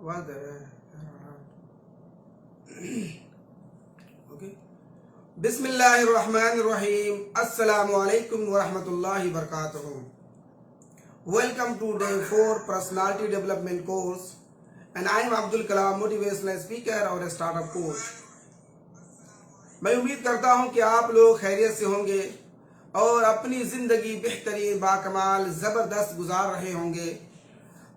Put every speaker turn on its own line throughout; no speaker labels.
was there. Okay. Bismillahirrahmanirrahim. Assalamu alaikum wa rahmatullahi wa barakatuh. Welcome to day 4 personality development course, and I am Abdul Kalam, motivational speaker और startup coach. मैं उम्मीद करता हूं कि आप लोग खैरियत से होंगे और अपनी ज़िंदगी बेहतरीन बाकमाल ज़बरदस्त गुजार रहे होंगे,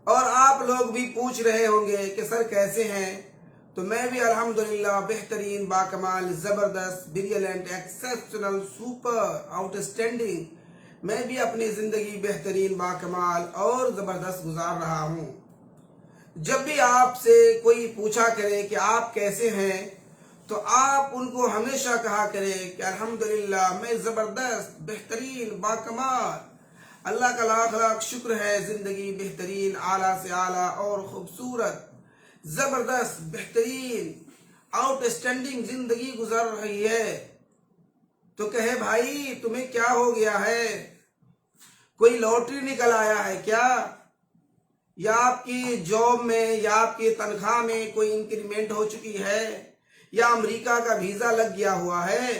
और आप लोग भी पूछ रहे होंगे कि सर कैसे हैं। तो मैं भी अल्हम्दुलिल्लाह बेहतरीन बाकमाल ज़बरदस्त ब्रिलियंट एक्सेप्शनल सुपर आउटस्टैंडिंग, मैं भी अपनी ज़िंदगी बेहतरीन बाकमाल और ज़बरदस्त गुजार रहा हूँ। जब भी आपसे कोई पूछा करे कि आप कैसे हैं, तो आप उनको हमेशा कहा करें कि अल्हम्दुलिल्लाह मैं ज़बरदस्त बेहतरीन बाकमाल, अल्लाह का लाख लाख शुक्र है, ज़िंदगी बेहतरीन आला से आला और ख़ूबसूरत ज़बरदस्त बेहतरीन आउटस्टैंडिंग ज़िंदगी गुजर रही है। तो कहे भाई तुम्हें क्या हो गया है, कोई लॉटरी निकल आया है क्या, या आपकी जॉब में या आपकी तनख्वाह में कोई इंक्रीमेंट हो चुकी है, या अमेरिका का वीजा लग गया हुआ है।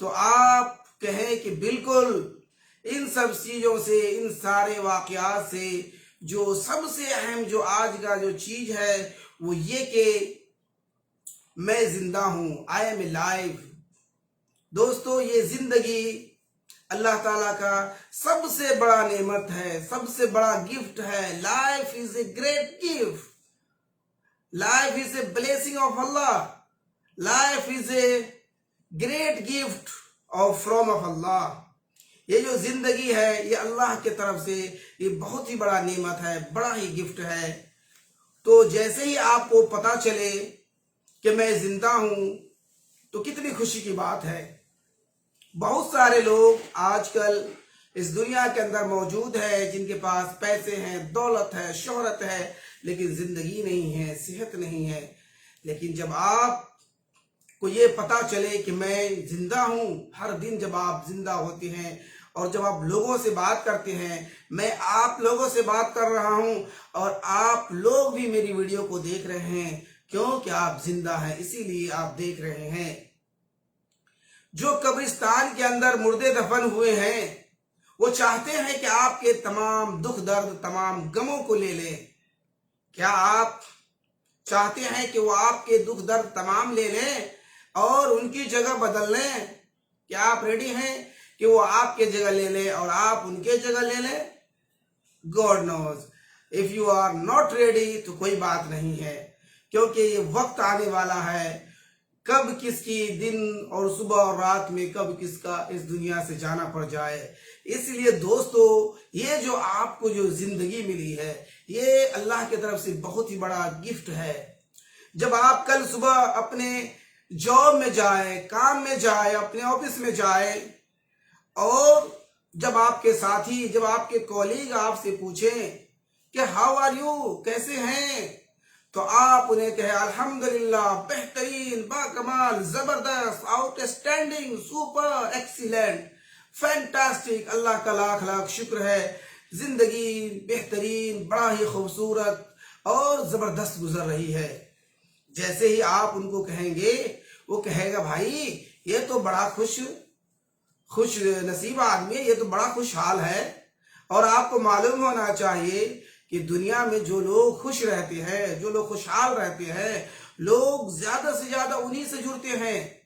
तो आप कहें कि बिल्कुल इन सब चीजों से, इन सारे वाकयात से जो सबसे अहम जो आज का जो चीज है वो ये कि मैं जिंदा हूं, आई एम अलाइव। दोस्तों, ये जिंदगी अल्लाह ताला का सबसे बड़ा नेमत है, सबसे बड़ा गिफ्ट है। Life is a great gift, life is a blessing of Allah, life is a great gift of from of Allah. ये जो जिंदगी है ये अल्लाह के तरफ से ये बहुत ही बड़ा नेमत है, बड़ा ही गिफ्ट है। तो जैसे ही आपको पता चले कि मैं जिंदा हूं तो कितनी खुशी की बात है। बहुत सारे लोग आजकल इस दुनिया के अंदर मौजूद है जिनके पास पैसे हैं, दौलत है, शोहरत है, लेकिन जिंदगी नहीं है, सेहत नहीं है। लेकिन जब आप को ये पता चले कि मैं जिंदा हूं, हर दिन जब आप जिंदा होते हैं और जब आप लोगों से बात करते हैं, मैं आप लोगों से बात कर रहा हूं और आप लोग भी मेरी वीडियो को देख रहे हैं, क्योंकि आप जिंदा हैं इसीलिए आप देख रहे हैं। जो कब्रिस्तान के अंदर मुर्दे दफन हुए हैं वो चाहते हैं कि आपके तमाम दुख दर्द, तमाम गमों को ले लें। क्या आप चाहते हैं कि वो आपके दुख दर्द तमाम ले लें और उनकी जगह बदल लें? क्या आप रेडी हैं कि वो आपके जगह ले लें और आप उनके जगह ले लें? God knows. If you are not ready तो कोई बात नहीं है, क्योंकि ये वक्त आने वाला है कब किसकी दिन और सुबह और रात में कब किसका इस दुनिया से जाना पड़ जाए। इसलिए दोस्तों, ये जो आपको जो जिंदगी मिली है ये अल्लाह की तरफ से बहुत ही बड़ा गिफ्ट है। जब आप कल सुबह अपने जॉब में जाए, काम में जाए, अपने ऑफिस में जाए, और जब आपके साथी, जब आपके कॉलीग आपसे पूछें कि हाउ आर यू, कैसे हैं, तो आप उन्हें कहें अल्हम्दुलिल्लाह बेहतरीन बाकमाल जबरदस्त आउटस्टैंडिंग सुपर एक्सीलेंट फैंटास्टिक, अल्लाह का लाख लाख शुक्र है, जिंदगी बेहतरीन बड़ा ही खूबसूरत और जबरदस्त गुजर रही है। जैसे ही आप उनको कहेंगे वो कहेगा भाई ये तो बड़ा खुश नसीब आदमी है, ये तो बड़ा खुशहाल है। और आपको मालूम होना चाहिए कि दुनिया में जो लोग खुश रहते हैं, जो लोग खुशहाल रहते हैं, लोग ज्यादा से ज्यादा उन्हीं से जुड़ते हैं।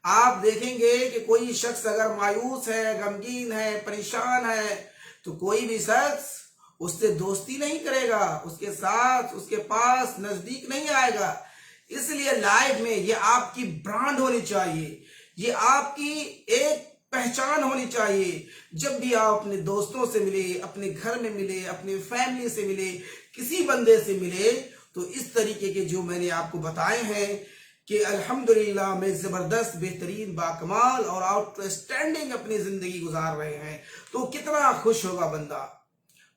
आप देखेंगे कि कोई शख्स अगर मायूस है, गमगीन है, परेशान है, तो कोई भी शख्स उससे दोस्ती नहीं करेगा, उसके साथ, उसके पास नजदीक नहीं आएगा। इसलिए लाइफ में ये आपकी ब्रांड होनी चाहिए, ये आपकी एक पहचान होनी चाहिए। जब भी आप अपने दोस्तों से मिले, अपने घर में मिले, अपने फैमिली से मिले, किसी बंदे से मिले, तो इस तरीके के जो मैंने आपको बताए हैं कि अल्हम्दुलिल्लाह मैं जबरदस्त बेहतरीन बाकमाल और आउटस्टैंडिंग अपनी जिंदगी गुजार रहे हैं, तो कितना खुश होगा बंदा।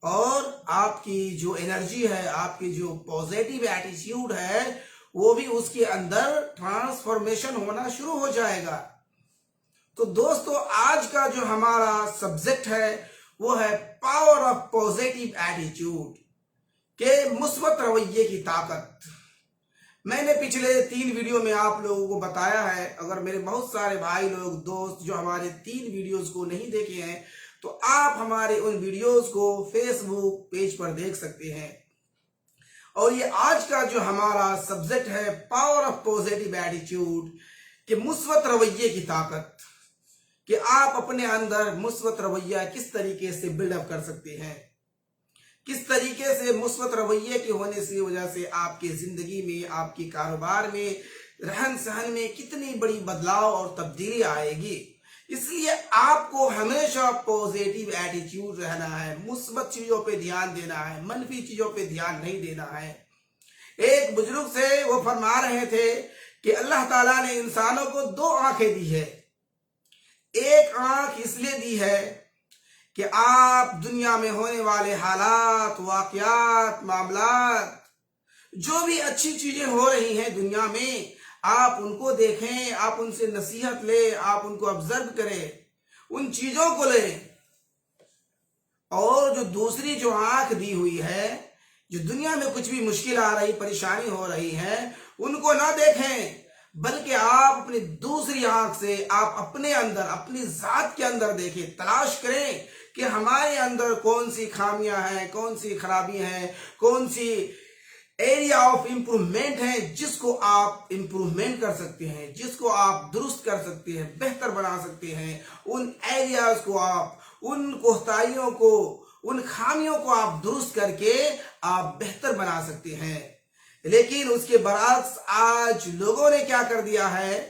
और आपकी जो एनर्जी है, आपकी जो पॉजिटिव एटीट्यूड है, वो भी उसके अंदर ट्रांसफॉर्मेशन होना शुरू हो जाएगा। तो दोस्तों, आज का जो हमारा सब्जेक्ट है वो है पावर ऑफ पॉजिटिव एटीट्यूड। कि मुस्बत रवैये की ताकत। मैंने पिछले 3 वीडियो में आप लोगों को बताया है। अगर मेरे बहुत सारे भाई लोग दोस्त जो हमारे 3 वीडियोस को नहीं देखे हैं तो आप हमारे उन वीडियोस को फेसबुक पेज पर देख सकते हैं। और ये आज का जो हमारा सब्जेक्ट है, पावर ऑफ पॉजिटिव एटीट्यूड, कि मुस्बत रवैये की ताकत, कि आप अपने अंदर मुस्बत रवैया किस तरीके से बिल्डअप कर सकते हैं, किस तरीके से मुस्बत रवैये के होने से वजह से आपकी जिंदगी में, आपके कारोबार में, रहन सहन में कितनी बड़ी बदलाव और तब्दीली आएगी। इसलिए आपको हमेशा पॉजिटिव एटीट्यूड रहना है, मुस्बत चीजों पे ध्यान देना है, मनफी चीजों पे ध्यान नहीं देना है। एक बुजुर्ग से वो फरमा रहे थे कि अल्लाह ताला ने इंसानों को 2 आंखें दी है। एक आंख इसलिए दी है कि आप दुनिया में होने वाले हालात, वाकयात, मामलात, जो भी अच्छी चीजें हो रही हैं दुनिया में, आप उनको देखें, आप उनसे नसीहत लें, आप उनको ऑब्जर्व करें, उन चीजों को लें। और जो दूसरी जो आंख दी हुई है, जो दुनिया में कुछ भी मुश्किल आ रही, परेशानी हो रही है, उनको ना देखें, बल्कि आप अपनी दूसरी आंख से आप अपने अंदर, अपनी जात के अंदर देखें, तलाश करें कि हमारे अंदर कौन सी खामियां हैं, कौन सी खराबियां हैं, कौन सी एरिया ऑफ इम्प्रूवमेंट है जिसको आप इम्प्रूवमेंट कर सकते हैं, जिसको आप दुरुस्त कर सकते हैं, बेहतर बना सकते हैं। उन एरियाज को आप, उन कोताहियों को, उन खामियों को आप दुरुस्त करके आप बेहतर बना सकते हैं। लेकिन उसके बरअक्स आज लोगों ने क्या कर दिया है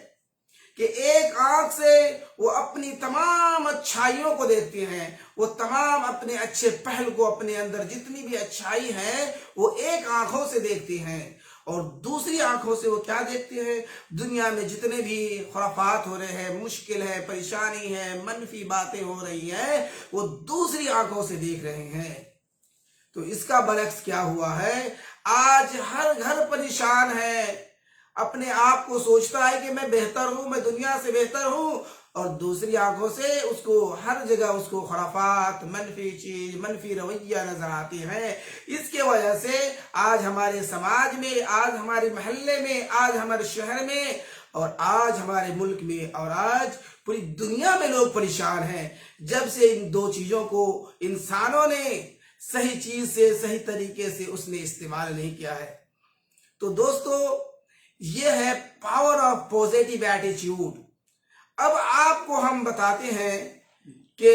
कि एक आंख से वो अपनी तमाम अच्छाइयों को देखते हैं, वो तमाम अपने अच्छे पहलू को, अपने अंदर जितनी भी अच्छाई है वो एक आंखों से देखते हैं। और दूसरी आंखों से वो क्या देखते हैं, दुनिया में जितने भी खुराफात हो रहे हैं, मुश्किल है, परेशानी है, मनफी बातें हो रही हैं, वो दूसरी आंखों से देख रहे हैं। तो इसका बरअक्स क्या हुआ है, आज हर घर परेशान है, अपने आप को सोचता है कि मैं बेहतर हूं, मैं दुनिया से बेहतर हूं, और दूसरी आंखों से उसको हर जगह उसको खुराफात, मनफी चीज, मनफी रवैया नजर आती है। इसके वजह से आज हमारे समाज में, आज हमारे मोहल्ले में, आज हमारे शहर में, और आज हमारे मुल्क में, और आज पूरी दुनिया में लोग परेशान हैं, जब से इन 2 चीजों को इंसानों ने सही चीज से, सही तरीके से उसने इस्तेमाल नहीं किया है। तो दोस्तों, ये है पावर ऑफ पॉजिटिव एटीट्यूड। अब आपको हम बताते हैं कि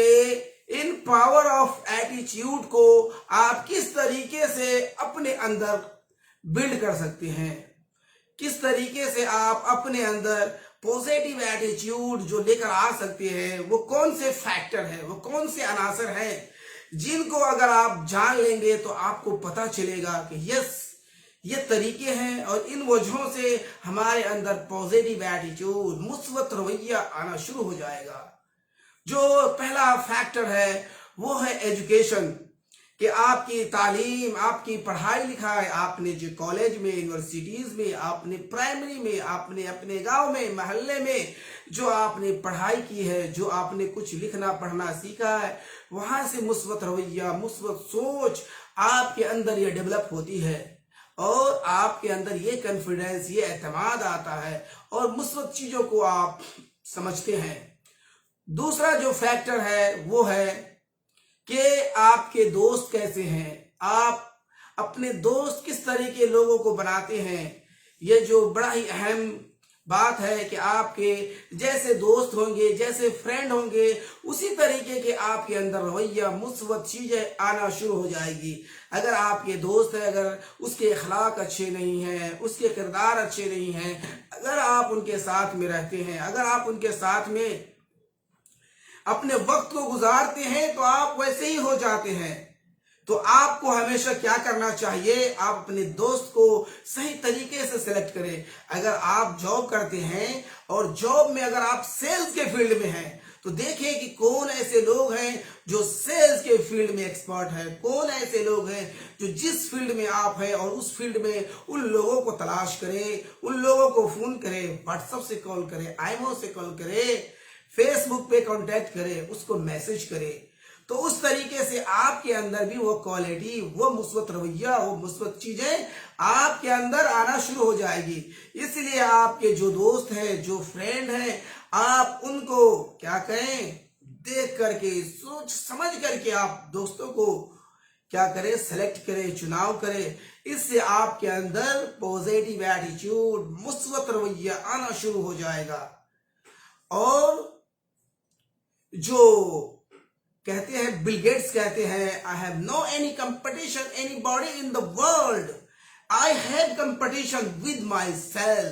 इन पावर ऑफ एटीट्यूड को आप किस तरीके से अपने अंदर बिल्ड कर सकते हैं, किस तरीके से आप अपने अंदर पॉजिटिव एटीट्यूड जो लेकर आ सकते हैं। वो कौन से फैक्टर हैं, वो कौन से अनासर हैं जिनको अगर आप जान लेंगे तो आपको पता चलेगा कि यस, ये तरीके हैं, और इन वजहों से हमारे अंदर पॉजिटिव एटीट्यूड, मुस्बत रवैया आना शुरू हो जाएगा। जो पहला फैक्टर है वो है एजुकेशन, कि आपकी तालीम, आपकी पढ़ाई लिखाई, आपने जो कॉलेज में, यूनिवर्सिटीज में, आपने प्राइमरी में, आपने अपने गांव में, मोहल्ले में जो आपने पढ़ाई की है, जो आपने कुछ लिखना पढ़ना सीखा है, वहां से मुस्बत रवैया, मुस्बत सोच आपके अंदर ये डेवलप होती है, और आपके अंदर ये कॉन्फिडेंस, ये एतमाद आता है, और मुस्बत चीजों को आप समझते हैं। दूसरा जो फैक्टर है वो है कि आपके दोस्त कैसे हैं, आप अपने दोस्त किस तरह के लोगों को बनाते हैं। ये जो बड़ा ही अहम बात है कि आपके जैसे दोस्त होंगे, जैसे फ्रेंड होंगे, उसी तरीके के आपके अंदर रवैया, मुस्बत चीजें आना शुरू हो जाएगी। अगर आपके दोस्त है, अगर उसके अखलाक अच्छे नहीं हैं, उसके किरदार अच्छे नहीं हैं, अगर आप उनके साथ में रहते हैं, अगर आप उनके साथ में अपने वक्त को गुजारते हैं, तो आप वैसे ही हो जाते हैं। तो आपको हमेशा क्या करना चाहिए, आप अपने दोस्त को सही तरीके से सिलेक्ट करें। अगर आप जॉब करते हैं और जॉब में अगर आप सेल्स के फील्ड में हैं, तो देखिए कि कौन ऐसे लोग हैं जो सेल्स के फील्ड में एक्सपर्ट है, कौन ऐसे लोग हैं जो जिस फील्ड में आप हैं और उस फील्ड में, उन लोगों को तलाश करें, उन लोगों को फोन करें, व्हाट्सएप से कॉल करें, आईमो से कॉल करें, फेसबुक पे कांटेक्ट करें, उसको मैसेज करें। تو اس طریقے سے آپ کے اندر بھی وہ کوالٹی، وہ مثبت رویہ، وہ مثبت چیزیں آپ کے اندر آنا شروع ہو جائے گی۔ اس لیے آپ کے جو دوست ہیں، جو فرینڈ ہیں، آپ ان کو کیا کریں، دیکھ کر کے، سوچ سمجھ کر کے آپ دوستوں کو کیا کرے، سلیکٹ کرے، چناؤ کرے۔ اس سے آپ کے اندر پوزیٹیو ایٹیٹیوڈ، مثبت رویہ آنا شروع ہو جائے گا۔ اور جو کہتے ہیں، بل گیٹس کہتے ہیں، I have no any competition anybody in the world, I have competition with myself۔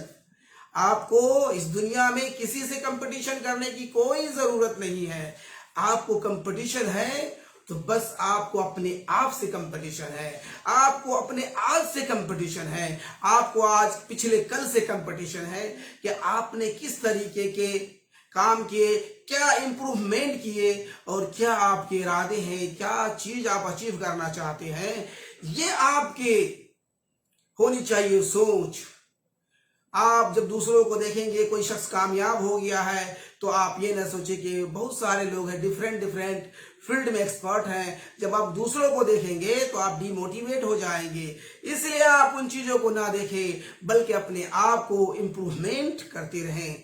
آپ کو اس دنیا میں کسی سے کمپٹیشن کرنے کی کوئی ضرورت نہیں ہے۔ آپ کو کمپٹیشن ہے تو بس آپ کو اپنے آپ سے کمپٹیشن ہے، آپ کو اپنے آج سے کمپٹیشن ہے، آپ کو آج پچھلے کل سے کمپٹیشن ہے کہ آپ نے کس طریقے کے کام کیے، کیا امپروومنٹ کیے، اور کیا آپ کے ارادے ہیں، کیا چیز آپ اچیو کرنا چاہتے ہیں۔ یہ آپ کے ہونی چاہیے سوچ۔ آپ جب دوسروں کو دیکھیں گے، کوئی شخص کامیاب ہو گیا ہے، تو آپ یہ نہ سوچیں کہ بہت سارے لوگ ہیں ڈیفرنٹ فیلڈ میں ایکسپرٹ ہیں۔ جب آپ دوسروں کو دیکھیں گے تو آپ ڈی موٹیویٹ ہو جائیں گے۔ اس لیے آپ ان چیزوں کو نہ دیکھیں، بلکہ اپنے آپ کو امپروومنٹ کرتے رہیں۔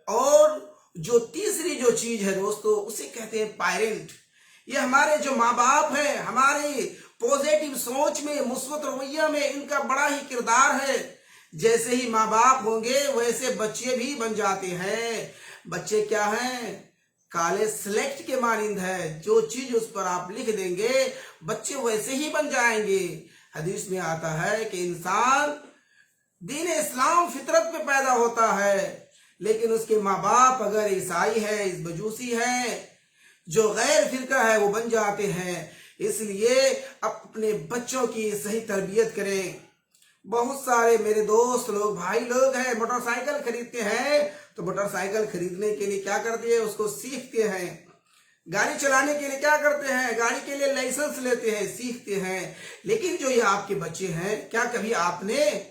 اور جو تیسری جو چیز ہے دوستو، اسے کہتے ہیں پیرنٹ۔ یہ ہمارے جو ماں باپ ہیں، ہمارے پوزیٹیو سوچ میں، مثبت رویہ میں ان کا بڑا ہی کردار ہے۔ جیسے ہی ماں باپ ہوں گے ویسے بچے بھی بن جاتے ہیں۔ بچے کیا ہیں؟ کالے سلیکٹ کے مانند ہے، جو چیز اس پر آپ لکھ دیں گے بچے ویسے ہی بن جائیں گے۔ حدیث میں آتا ہے کہ انسان دین اسلام فطرت پہ پیدا ہوتا ہے، لیکن اس کے ماں باپ اگر عیسائی ہے، مجوسی ہے، جو غیر فرقہ ہے، وہ بن جاتے ہیں۔ اس لیے اپنے بچوں کی صحیح تربیت کریں۔ بہت سارے میرے دوست لوگ، بھائی لوگ ہیں، موٹر سائیکل خریدتے ہیں تو موٹر سائیکل خریدنے کے لیے کیا کرتے ہیں؟ اس کو سیکھتے ہیں۔ گاڑی چلانے کے لیے کیا کرتے ہیں؟ گاڑی کے لیے لائسنس لیتے ہیں، سیکھتے ہیں۔ لیکن جو یہ آپ کے بچے ہیں، کیا کبھی آپ نے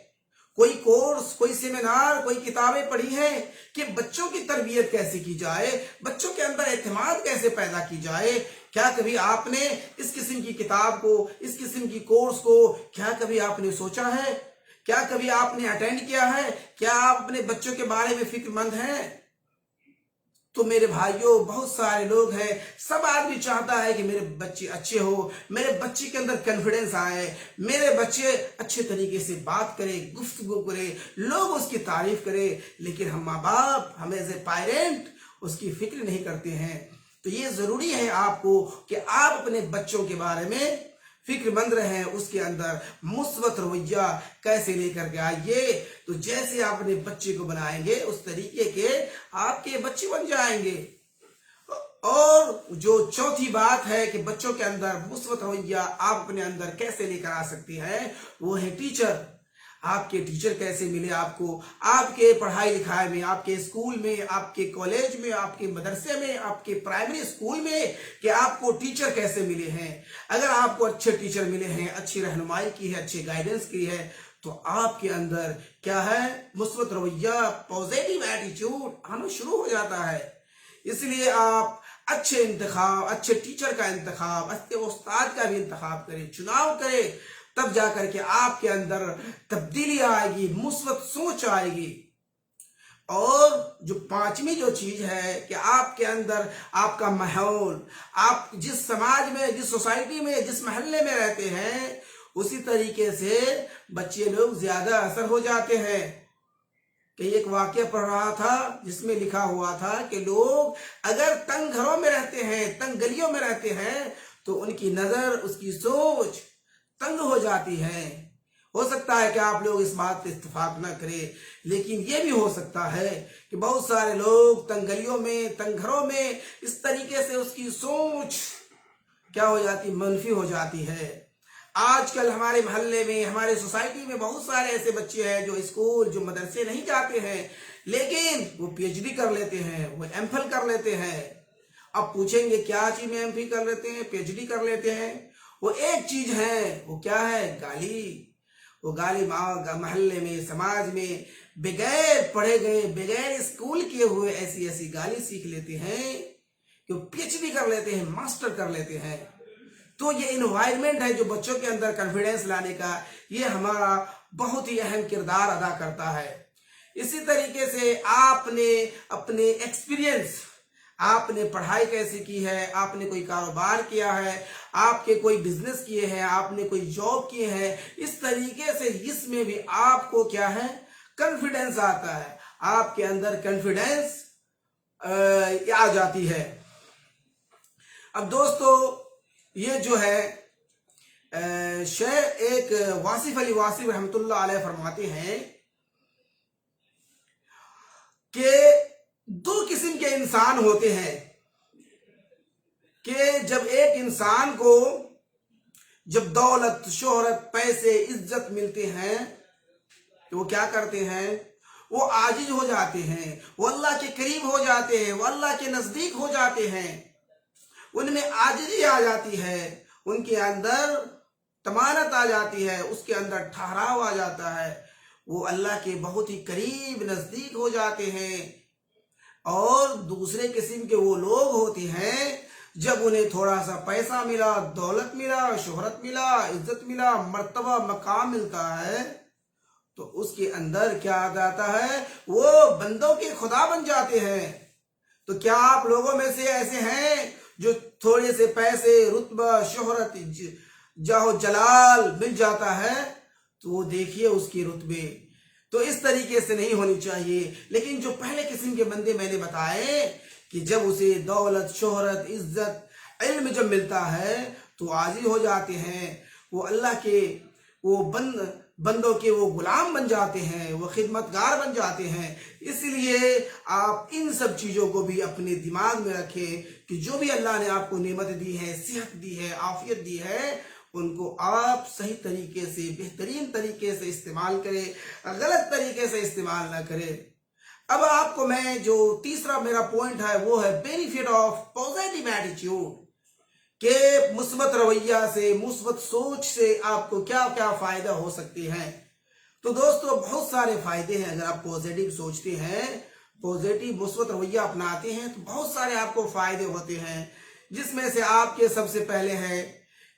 کوئی کورس، کوئی سیمینار، کوئی کتابیں پڑھی ہیں کہ بچوں کی تربیت کیسے کی جائے، بچوں کے اندر اعتماد کیسے پیدا کی جائے؟ کیا کبھی آپ نے اس قسم کی کتاب کو، اس قسم کی کورس کو کیا کبھی آپ نے سوچا ہے؟ کیا کبھی آپ نے اٹینڈ کیا ہے؟ کیا آپ اپنے بچوں کے بارے میں فکر مند ہیں؟ تو میرے بھائیوں، بہت سارے لوگ ہیں، سب آدمی چاہتا ہے کہ میرے بچے اچھے ہو، میرے بچے کے اندر کانفیڈنس آئے، میرے بچے اچھے طریقے سے بات کرے، گفتگو کرے، لوگ اس کی تعریف کرے۔ لیکن ہم ماں باپ، ہم ایز اے پیرنٹ اس کی فکر نہیں کرتے ہیں۔ تو یہ ضروری ہے آپ کو کہ آپ اپنے بچوں کے بارے میں فکر مند رہیں، اس کے اندر مثبت رویہ کیسے لے کر کے آئیے۔ تو جیسے آپ اپنے بچے کو بنائیں گے اس طریقے کے آپ کے بچے بن جائیں گے۔ اور جو چوتھی بات ہے کہ بچوں کے اندر مثبت رویہ آپ اپنے اندر کیسے لے کر آ سکتے ہیں، وہ ہے ٹیچر۔ آپ کے ٹیچر کیسے ملے آپ کو، آپ کے پڑھائی لکھائی میں، آپ کے اسکول میں، آپ کے کالج میں، آپ کے مدرسے میں، آپ کے پرائمری اسکول میں، کہ آپ کو ٹیچر کیسے ملے ہیں۔ اگر آپ کو اچھے ٹیچر ملے ہیں، اچھی رہنمائی کی ہے، اچھی گائیڈنس کی ہے، تو آپ کے اندر کیا ہے؟ مثبت رویہ، پوزیٹیو ایٹیٹیوڈ آنا شروع ہو جاتا ہے۔ اس لیے آپ اچھے انتخاب، اچھے ٹیچر کا انتخاب، اچھے استاد کا بھی انتخاب کریں، چناؤ کریں، تب جا کر کے آپ کے اندر تبدیلی آئے گی، مثبت سوچ آئے گی۔ اور جو پانچویں جو چیز ہے کہ آپ کے اندر آپ کا ماحول، آپ جس سماج میں، جس سوسائٹی میں، جس محلے میں رہتے ہیں، اسی طریقے سے بچے لوگ زیادہ اثر ہو جاتے ہیں۔ کہ ایک واقعہ پڑھ رہا تھا جس میں لکھا ہوا تھا کہ لوگ اگر تنگ گھروں میں رہتے ہیں، تنگ گلیوں میں رہتے ہیں، تو ان کی نظر، اس کی سوچ تنگ ہو جاتی ہے۔ ہو سکتا ہے کہ آپ لوگ اس بات پہ اتفاق نہ کریں، لیکن یہ بھی ہو سکتا ہے کہ بہت سارے لوگ تنگ گلیوں میں، تنگ گھروں میں اس طریقے سے اس کی سوچ کیا ہو جاتی، منفی ہو جاتی ہے۔ آج کل ہمارے محلے میں، ہمارے سوسائٹی میں بہت سارے ایسے بچے ہیں جو اسکول، جو مدرسے نہیں جاتے ہیں، لیکن وہ پی ایچ ڈی کر لیتے ہیں، وہ ایم فل کر لیتے ہیں۔ اب پوچھیں گے کیا چیز میں ایم فل کر لیتے ہیں، پی ایچ ڈی کر لیتے ہیں؟ وہ ایک چیز ہے، وہ کیا ہے؟ گالی۔ وہ گالی محلے میں، سماج میں بغیر پڑھے گئے، بغیر اسکول کیے ہوئے ایسی ایسی گالی سیکھ لیتے ہیں कि PhD कर लेते हैं, मास्टर कर लेते हैं। तो ये इन्वायरमेंट है जो बच्चों के अंदर कॉन्फिडेंस लाने का, ये हमारा बहुत ही अहम किरदार अदा करता है। इसी तरीके से आपने अपने एक्सपीरियंस, आपने पढ़ाई कैसे की है, आपने कोई कारोबार किया है, आपके कोई बिजनेस किए हैं, आपने कोई जॉब किए हैं, इस तरीके से इसमें भी आपको क्या है, कॉन्फिडेंस आता है, आपके अंदर कॉन्फिडेंस आ जाती है। अब दोस्तों ये जो है शेख एक वासिफ अली वासिफ रहमतुल्लाह अलैह फरमाते हैं कि दो किस्म के इंसान होते हैं कि जब एक इंसान को जब दौलत, शोहरत, पैसे, इज्जत मिलते हैं तो वो क्या करते हैं, वो आजिज हो जाते हैं, वो अल्लाह के करीब हो जाते हैं, वो अल्लाह के नजदीक हो जाते हैं, उनमें आजिजी आ जाती है, उनके अंदर तमानत आ जाती है, उसके अंदर ठहराव आ जाता है, वो अल्लाह के बहुत ही करीब नजदीक हो जाते हैं। और दूसरे किस्म के वो लोग होते हैं जब उन्हें थोड़ा सा पैसा मिला, दौलत मिला, शोहरत मिला, इज्जत मिला, मर्तबा, मकाम मिलता है, तो उसके अंदर क्या आ जाता है, वो बंदों के खुदा बन जाते हैं। तो क्या आप लोगों में से ऐसे हैं जो थोड़े से पैसे, रुतबा, शोहरत, जाहो जलाल मिल जाता है तो वो देखिए उसके रुतबे, तो इस तरीके से नहीं होनी चाहिए। लेकिन जो पहले किस्म के बंदे मैंने बताए कि जब उसे दौलत, शोहरत, इज्जत, इल्म जब मिलता है तो आजी हो जाते हैं, वो अल्लाह के वो बंदों के वो गुलाम बन जाते हैं, वो खिदमतगार बन जाते हैं। इसलिए आप इन सब चीज़ों को भी अपने दिमाग में रखें कि जो भी अल्लाह ने आपको नेमत दी है, सेहत दी है, आफियत दी है, उनको आप सही तरीके से, बेहतरीन तरीके से इस्तेमाल करें, गलत तरीके से इस्तेमाल ना करें। अब आपको मैं जो तीसरा मेरा पॉइंट है वो है बेनिफिट ऑफ पॉजिटिव एटीट्यूड, के मुस्बत रवैया से, मुस्बत सोच से आपको क्या क्या फायदा हो सकते हैं। तो दोस्तों बहुत सारे फायदे हैं अगर आप पॉजिटिव सोचते हैं, पॉजिटिव मुस्बत रवैया अपनाते हैं तो बहुत सारे आपको फायदे होते हैं। जिसमें से आपके सबसे पहले है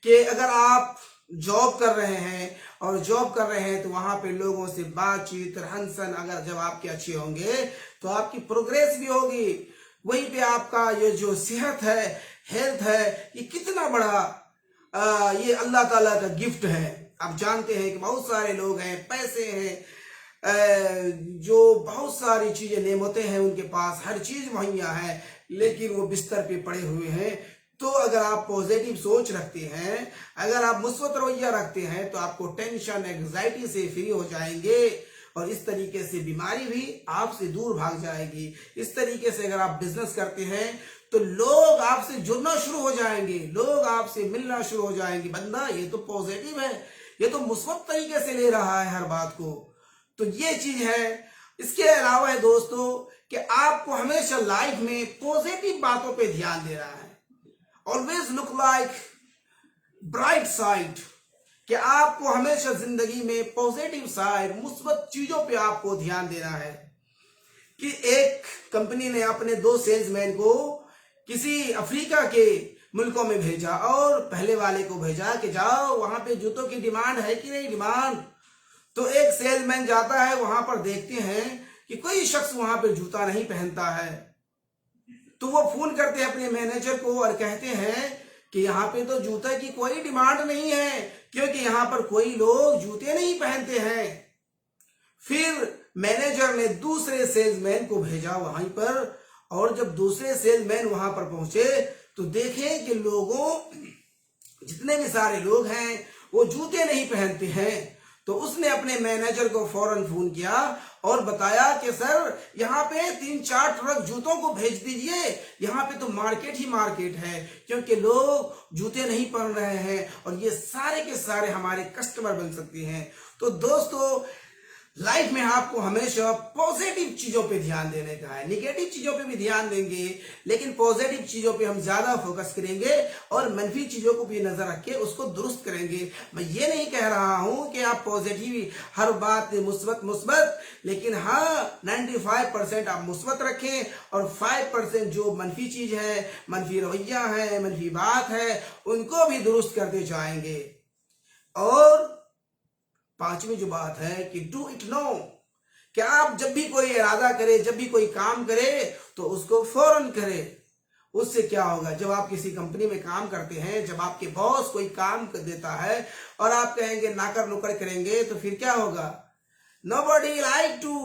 कि अगर आप जॉब कर रहे हैं और जॉब कर रहे हैं तो वहां पे लोगों से बातचीत, रहन सहन अगर जब आपके अच्छे होंगे तो आपकी प्रोग्रेस भी होगी। वहीं पे आपका ये जो सेहत है, हेल्थ है, ये कितना बड़ा ये अल्लाह ताला का गिफ्ट है। आप जानते हैं कि बहुत सारे लोग हैं, पैसे हैं, जो बहुत सारी चीजें, नेमतें हैं उनके पास, हर चीज मुहैया है, लेकिन वो बिस्तर पे पड़े हुए हैं। तो अगर आप पॉजिटिव सोच रखते हैं, अगर आप मुस्बत रवैया रखते हैं तो आपको टेंशन, एंग्जाइटी से फ्री हो जाएंगे और इस तरीके से बीमारी भी आपसे दूर भाग जाएगी। इस तरीके से अगर आप बिजनेस करते हैं तो लोग आपसे जुड़ना शुरू हो जाएंगे, लोग आपसे मिलना शुरू हो जाएंगे। बंदा ये तो पॉजिटिव है, ये तो मुस्बत तरीके से ले रहा है हर बात को, तो ये चीज है। इसके अलावा है दोस्तों कि आपको हमेशा लाइफ में पॉजिटिव बातों पे ध्यान दे रहा है। Always look like bright side, कि आपको हमेशा जिंदगी में पॉजिटिव साइड, मुस्बत चीजों पे आपको ध्यान देना है। कि एक कंपनी ने अपने 2 सेल्समैन को किसी अफ्रीका के मुल्कों में भेजा और पहले वाले को भेजा कि जाओ वहां पे जूतों की डिमांड है कि नहीं डिमांड। तो एक सेल्समैन जाता है, वहां पर देखते हैं कि कोई शख्स वहां पर जूता नहीं पहनता है। तो वो फोन करते हैं अपने मैनेजर को और कहते हैं कि यहाँ पे तो जूता की कोई डिमांड नहीं है, क्योंकि यहाँ पर कोई लोग जूते नहीं पहनते हैं। फिर मैनेजर ने दूसरे सेल्समैन को भेजा वहीं पर, और जब दूसरे सेल्समैन वहां पर पहुंचे तो देखे कि लोगों, जितने भी सारे लोग हैं वो जूते नहीं पहनते हैं। तो उसने अपने मैनेजर को फौरन फोन किया और बताया कि सर यहाँ पे 3-4 ट्रक जूतों को भेज दीजिए, यहाँ पे तो मार्केट ही मार्केट है, क्योंकि लोग जूते नहीं पहन रहे हैं और ये सारे के सारे हमारे कस्टमर बन सकते हैं। तो दोस्तों लाइफ में आपको हमेशा पॉजिटिव चीजों पे ध्यान देने का है। निगेटिव चीजों पे भी ध्यान देंगे, लेकिन पॉजिटिव चीजों पे हम ज्यादा फोकस करेंगे और मनफी चीजों को भी नजर रख के उसको दुरुस्त करेंगे। मैं ये नहीं कह रहा हूं कि आप पॉजिटिव हर बात मुस्बत, लेकिन हाँ 95% आप मुस्बत रखें और 5% जो मनफी चीज है, मनफी रवैया है, मनफी बात है, उनको भी दुरुस्त करते जाएंगे। और पांचवी जो बात है कि डू इट नो, कि आप जब भी कोई इरादा करे, जब भी कोई काम करे तो उसको फौरन करे। उससे क्या होगा, जब आप किसी कंपनी में काम करते हैं, जब आपके बॉस कोई काम देता है और आप कहेंगे नाकर नुकर करेंगे, तो फिर क्या होगा? Nobody like to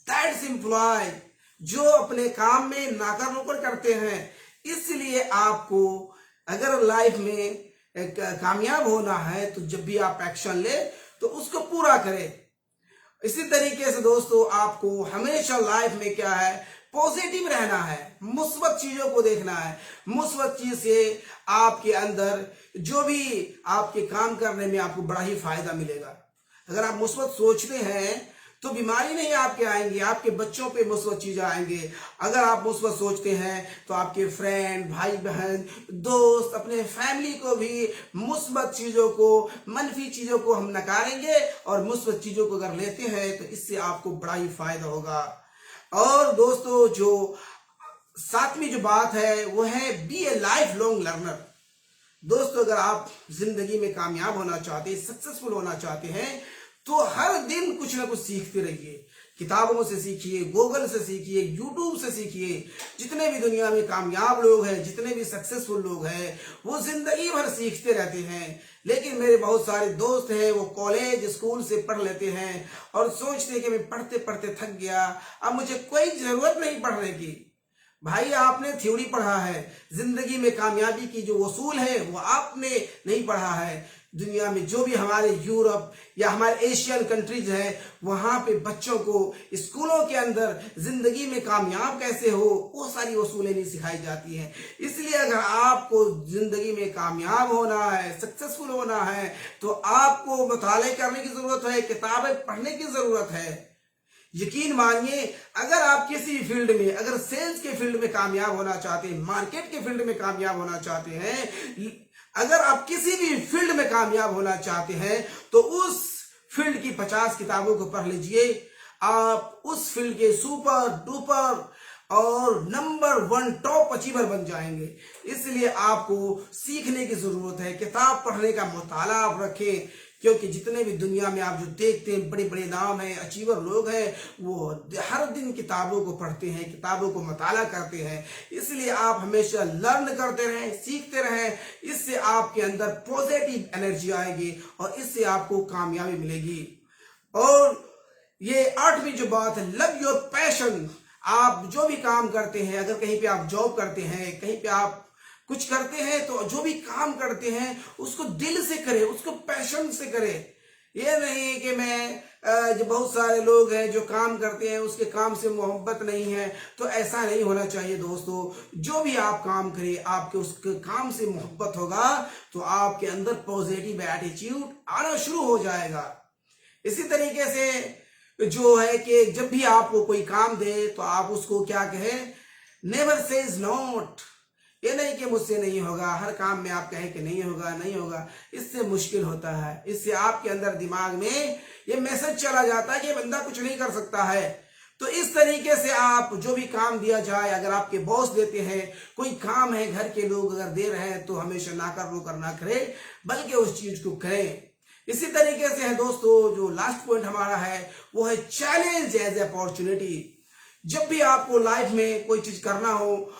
that employee जो अपने काम में नाकर नुकर करते हैं। इसलिए आपको अगर लाइफ में कामयाब होना है तो जब भी आप एक्शन ले तो उसको पूरा करें। इसी तरीके से दोस्तों आपको हमेशा लाइफ में क्या है, पॉजिटिव रहना है, मुस्बत चीजों को देखना है। मुस्बत चीज से आपके अंदर जो भी आपके काम करने में आपको बड़ा ही फायदा मिलेगा। अगर आप मुस्बत सोचते हैं तो बीमारी नहीं आपके आएंगे, आपके बच्चों पे मुस्बत चीजें आएंगे। अगर आप मुस्बत सोचते हैं तो आपके फ्रेंड, भाई बहन, दोस्त, अपने फैमिली को भी मुस्बत चीजों को, मनफी चीजों को हम नकारेंगे और मुस्बत चीजों को अगर लेते हैं तो इससे आपको बड़ा ही फायदा होगा। और दोस्तों जो सातवीं जो बात है वो है be a life long learner. दोस्तों अगर आप जिंदगी में कामयाब होना चाहते हैं, सक्सेसफुल होना चाहते हैं, तो हर दिन कुछ ना कुछ सीखते रहिए। किताबों से सीखिए, गूगल से सीखिए, यूट्यूब से सीखिए। जितने भी दुनिया में कामयाब लोग हैं, जितने भी सक्सेसफुल लोग हैं, वो जिंदगी भर सीखते रहते हैं। लेकिन मेरे बहुत सारे दोस्त हैं, वो कॉलेज स्कूल से पढ़ लेते हैं और सोचते हैं कि मैं पढ़ते पढ़ते थक गया, अब मुझे कोई जरूरत नहीं पढ़ने की। भाई आपने थ्योरी पढ़ा है, जिंदगी में कामयाबी की जो उसूल है वो आपने नहीं पढ़ा है। दुनिया में जो भी हमारे यूरोप या हमारे एशियन कंट्रीज हैं, वहां पे बच्चों को स्कूलों के अंदर जिंदगी में कामयाब कैसे हो वो सारी उसूलें नहीं सिखाई जाती हैं। इसलिए अगर आपको जिंदगी में कामयाब होना है, सक्सेसफुल होना है, तो आपको मुताले करने की जरूरत है, किताबें पढ़ने की जरूरत है। यकीन मानिए, अगर आप किसी फील्ड में, अगर सेल्स के फील्ड में कामयाब होना चाहते हैं, मार्केट के फील्ड में कामयाब होना चाहते हैं, अगर आप किसी भी फील्ड में कामयाब होना चाहते हैं, तो उस फील्ड की 50 किताबों को पढ़ लीजिए। आप उस फील्ड के सुपर डुपर और नंबर 1 टॉप अचीवर बन जाएंगे। इसलिए आपको सीखने की जरूरत है, किताब पढ़ने का मुताला आप रखें, क्योंकि जितने भी दुनिया में आप जो देखते हैं बड़े बड़े नाम हैं, अचीवर लोग हैं, वो हर दिन किताबों को पढ़ते हैं, किताबों को मुताला करते हैं। इसलिए आप हमेशा लर्न करते रहें, सीखते रहें। इससे आपके अंदर पॉजिटिव एनर्जी आएगी और इससे आपको कामयाबी मिलेगी। और ये 8वीं जो बात है, लव योर पैशन। आप जो भी काम करते हैं, अगर कहीं पे आप जॉब करते हैं, कहीं पे आप कुछ करते हैं, तो जो भी काम करते हैं उसको दिल से करें, उसको पैशन से करें। ये नहीं कि मैं जो बहुत सारे लोग हैं जो काम करते हैं उसके काम से मोहब्बत नहीं है, तो ऐसा नहीं होना चाहिए दोस्तों। जो भी आप काम करें, आपके उसके काम से मोहब्बत होगा तो आपके अंदर पॉजिटिव एटीट्यूड आना शुरू हो जाएगा। इसी तरीके से जो है कि जब भी आपको कोई काम दे तो आप उसको क्या कहें, नेवर सेज नॉट। ये नहीं कि मुझसे नहीं होगा, हर काम में आप कहें कि नहीं होगा नहीं होगा, इससे मुश्किल होता है। इससे आपके अंदर दिमाग में ये मैसेज चला जाता है कि बंदा कुछ नहीं कर सकता है। तो इस तरीके से आप जो भी काम दिया जाए, अगर आपके बॉस देते हैं, कोई काम है घर के लोग अगर दे रहे हैं, तो हमेशा नाकर नुकर ना करें, बल्कि उस चीज को करें। इसी तरीके से है दोस्तों, जो लास्ट पॉइंट हमारा है वो है चैलेंज एज अपॉर्चुनिटी। जब भी आपको लाइफ में कोई चीज करना हो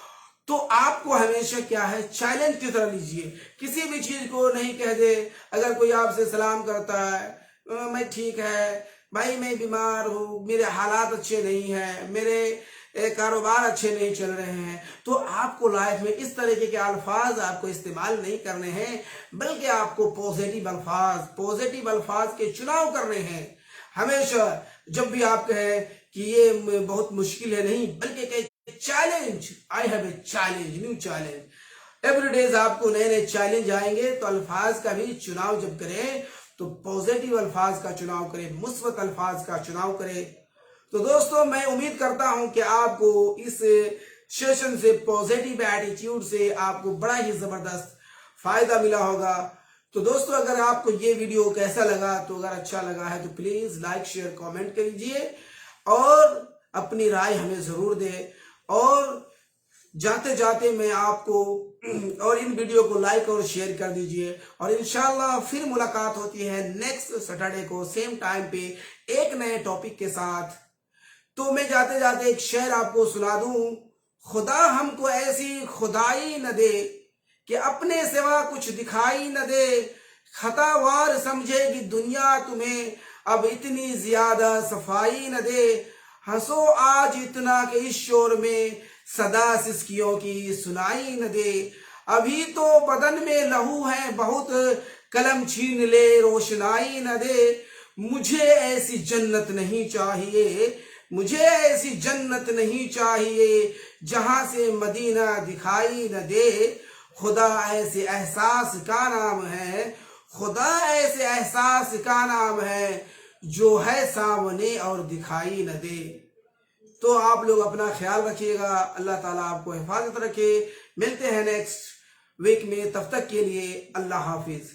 तो आपको हमेशा क्या है, चैलेंज की तरह लीजिए। किसी भी चीज को नहीं कह दे। अगर कोई आपसे सलाम करता है, मैं ठीक है भाई, मैं बीमार हूँ, मेरे हालात अच्छे नहीं हैं, मेरे कारोबार अच्छे नहीं चल रहे हैं, तो आपको लाइफ में इस तरीके के अल्फाज आपको इस्तेमाल नहीं करने हैं, बल्कि आपको पॉजिटिव अल्फाज के चुनाव करने हैं। हमेशा जब भी आप कहें कि ये बहुत मुश्किल है, नहीं, बल्कि कहें challenge, I have a challenge, new challenge. Every days आपको नए नए चैलेंज आएंगे, तो अल्फाज का भी चुनाव जब करें تو پازیٹیو الفاظ کا چناؤ کرے، مثبت الفاظ کا چناؤ کرے۔ تو دوستوں میں امید کرتا ہوں کہ آپ کو اس سیشن سے، پازیٹیو ایٹیٹیوڈ سے آپ کو بڑا ہی زبردست فائدہ ملا ہوگا۔ تو دوستوں اگر آپ کو یہ ویڈیو کیسا لگا، تو اگر اچھا لگا ہے تو پلیز لائک شیئر کامنٹ کریجئے اور اپنی رائے ہمیں ضرور دیں، اور جاتے جاتے میں آپ کو اور ان ویڈیو کو لائک اور شیئر کر دیجئے، اور انشاءاللہ پھر ملاقات ہوتی ہے نیکسٹ سیٹرڈے کو سیم ٹائم پہ ایک نئے ٹاپک کے ساتھ۔ تو میں جاتے جاتے ایک شعر آپ کو سنا دوں: خدا ہم کو ایسی خدائی نہ دے کہ اپنے سوا کچھ دکھائی نہ دے، خطا وار سمجھے گی دنیا تمہیں اب اتنی زیادہ صفائی نہ دے، ہنسو آج اتنا کہ اس شور میں صدا سسکیوں کی سنائی نہ دے، ابھی تو بدن میں لہو ہے بہت قلم چھین لے روشنائی نہ دے، مجھے ایسی جنت نہیں چاہیے، مجھے ایسی جنت نہیں چاہیے جہاں سے مدینہ دکھائی نہ دے، خدا ایسے احساس کا نام ہے، خدا ایسے احساس کا نام ہے جو ہے سامنے اور دکھائی نہ دے۔ تو آپ لوگ اپنا خیال رکھیے گا، اللہ تعالیٰ آپ کو حفاظت رکھے۔ ملتے ہیں نیکسٹ ویک میں، تب تک کے لیے اللہ حافظ۔